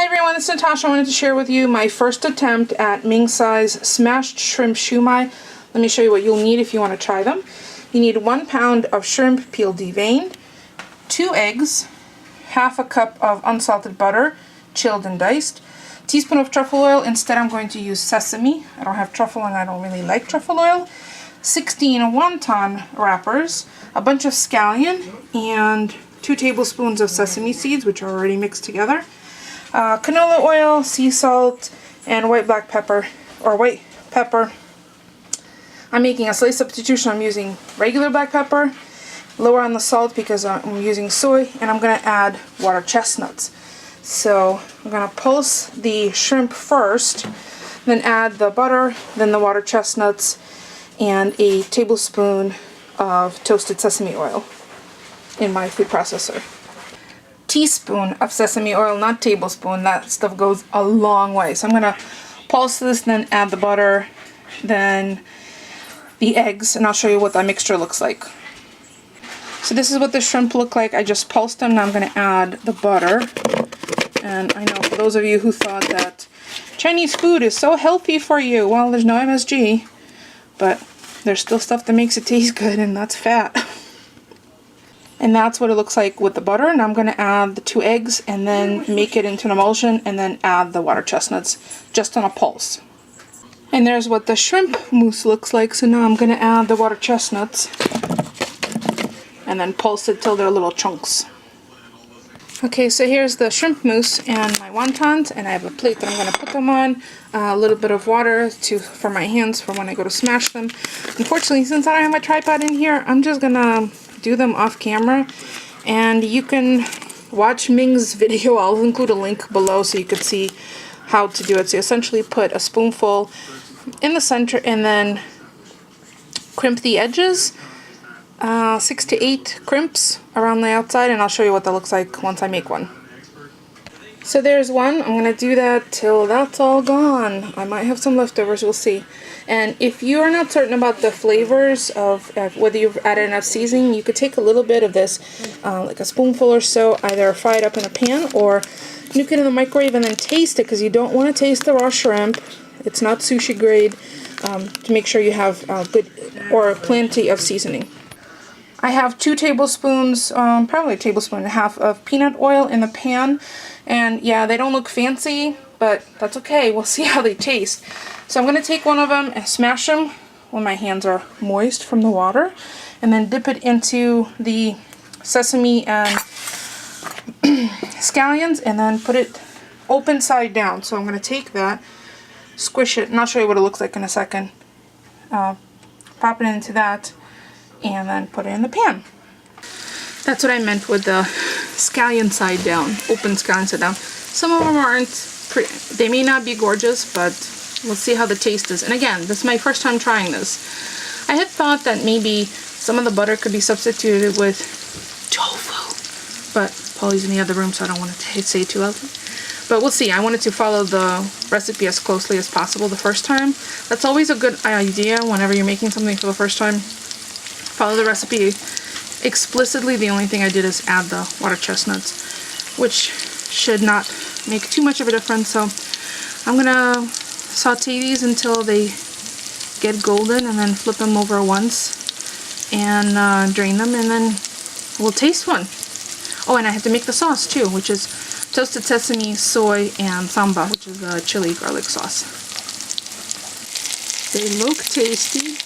Hi everyone, it's Natasha. I wanted to share with you my first attempt at Ming Tsai's smashed shrimp shumai. Let me show you what you'll need if you want to try them. You need 1 pound of shrimp peeled deveined, 2 eggs, half a cup of unsalted butter, chilled and diced, teaspoon of truffle oil. Instead I'm going to use sesame. I don't have truffle and I don't really like truffle oil. 16 wonton wrappers, a bunch of scallion, and 2 tablespoons of sesame seeds, which are already mixed together. Canola oil, sea salt, and white pepper. I'm making a slight substitution. I'm using regular black pepper, lower on the salt because I'm using soy, and I'm going to add water chestnuts. So I'm going to pulse the shrimp first, then add the butter, then the water chestnuts, and a tablespoon of toasted sesame oil in my food processor. Teaspoon of sesame oil, not tablespoon. That stuff goes a long way. So I'm going to pulse this, then add the butter, then the eggs, and I'll show you what that mixture looks like. So this is what the shrimp look like. I just pulsed them. Now I'm going to add the butter. And I know for those of you who thought that Chinese food is so healthy for you, well, there's no MSG, but there's still stuff that makes it taste good, and that's fat. And that's what it looks like with the butter. And I'm going to add the 2 eggs and then make it into an emulsion and then add the water chestnuts just on a pulse. And there's what the shrimp mousse looks like. So now I'm going to add the water chestnuts and then pulse it till they're little chunks. Okay, so here's the shrimp mousse and my wontons, and I have a plate that I'm going to put them on. A little bit of water for my hands for when I go to smash them. Unfortunately, since I don't have my tripod in here, I'm just going to do them off camera, and you can watch Ming's video. I'll include a link below so you could see how to do it. So you essentially put a spoonful in the center and then crimp the edges, 6 to 8 crimps around the outside, and I'll show you what that looks like once I make one. So there's one. I'm going to do that till that's all gone. I might have some leftovers, we'll see. And if you are not certain about the flavors of whether you've added enough seasoning, you could take a little bit of this, like a spoonful or so, either fry it up in a pan or nuke it in the microwave and then taste it, because you don't want to taste the raw shrimp. It's not sushi grade, to make sure you have good or plenty of seasoning. I have 2 tablespoons, probably a tablespoon and a half of peanut oil in the pan. And yeah, they don't look fancy, but that's okay. We'll see how they taste. So I'm going to take one of them and smash them when my hands are moist from the water, and then dip it into the sesame and scallions, and then put it open side down. So I'm going to take that, squish it, and I'll show you what it looks like in a second. Pop it into that, and then put it in the pan. That's what I meant with the scallion side down, open scallion side down. Some of them aren't pretty, they may not be gorgeous, but we'll see how the taste is. And again, this is my first time trying this. I had thought that maybe some of the butter could be substituted with tofu, but Polly's in the other room, so I don't want to say too loudly. But we'll see. I wanted to follow the recipe as closely as possible the first time. That's always a good idea whenever you're making something for the first time. Follow the recipe explicitly. The only thing I did is add the water chestnuts, which should not make too much of a difference. So I'm gonna saute these until they get golden, and then flip them over once and drain them, and then we'll taste one. Oh, and I have to make the sauce too, which is toasted sesame, soy, and samba, which is a chili garlic sauce. They look tasty.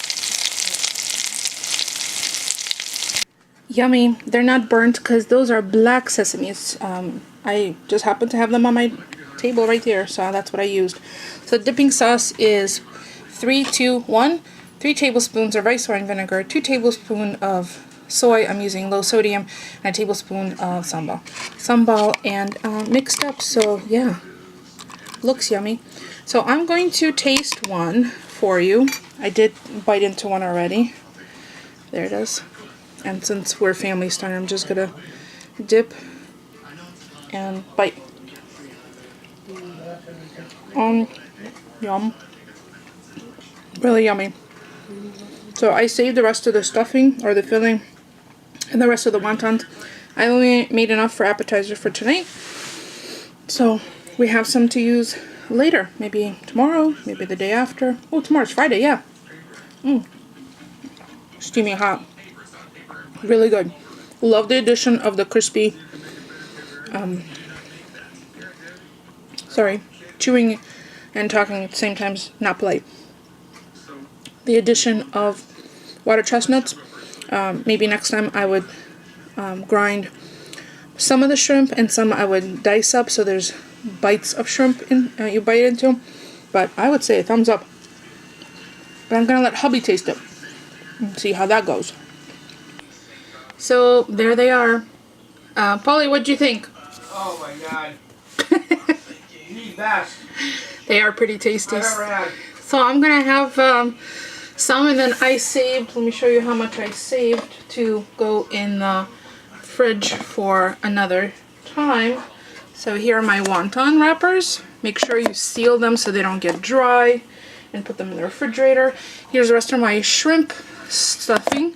Yummy. They're not burnt because those are black sesames. I just happen to have them on my table right there, so that's what I used. So the dipping sauce is 3, 2, 1. 3 tablespoons of rice wine vinegar, 2 tablespoons of soy, I'm using low sodium, and a tablespoon of sambal, and mixed up. So yeah, looks yummy. So I'm going to taste one for you. I did bite into one already. There it is. And since we're family style, I'm just gonna dip and bite. Yum. Really yummy. So I saved the rest of the stuffing, or the filling, and the rest of the wontons. I only made enough for appetizer for tonight. So we have some to use later. Maybe tomorrow, maybe the day after. Oh, tomorrow's Friday, yeah. Steamy hot. Really good. Love the addition of the crispy, chewing and talking at the same time is not polite. The addition of water chestnuts. Maybe next time I would grind some of the shrimp and some I would dice up so there's bites of shrimp you bite into. But I would say a thumbs up. But I'm going to let hubby taste it and see how that goes. So there they are. Polly, what'd you think? Oh my god. The best. They are pretty tasty. I've ever had. So I'm going to have some, and then I saved, let me show you how much I saved to go in the fridge for another time. So here are my wonton wrappers. Make sure you seal them so they don't get dry and put them in the refrigerator. Here's the rest of my shrimp stuffing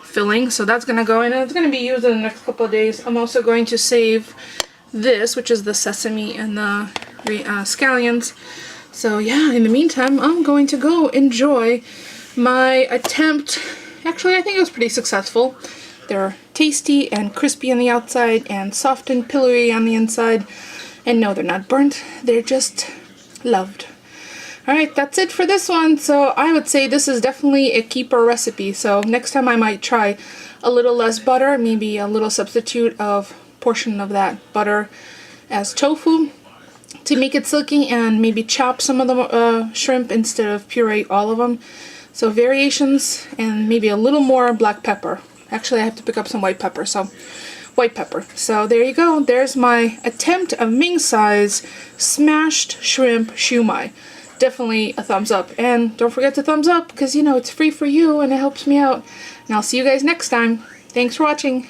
filling, so that's going to go in and it's going to be used in the next couple of days. I'm also going to save this, which is the sesame and the scallions. So yeah, in the meantime, I'm going to go enjoy my attempt. Actually, I think it was pretty successful. They're tasty and crispy on the outside and soft and pillowy on the inside. And no, they're not burnt. They're just loved. Alright, that's it for this one. So I would say this is definitely a keeper recipe. So next time I might try a little less butter, maybe a little substitute of portion of that butter as tofu to make it silky, and maybe chop some of the shrimp instead of puree all of them. So variations, and maybe a little more black pepper. Actually, I have to pick up some white pepper, so white pepper. So there you go. There's my attempt of Ming Tsai's smashed shrimp shumai. Definitely a thumbs up. And don't forget to thumbs up, because, you know, it's free for you and it helps me out. And I'll see you guys next time. Thanks for watching.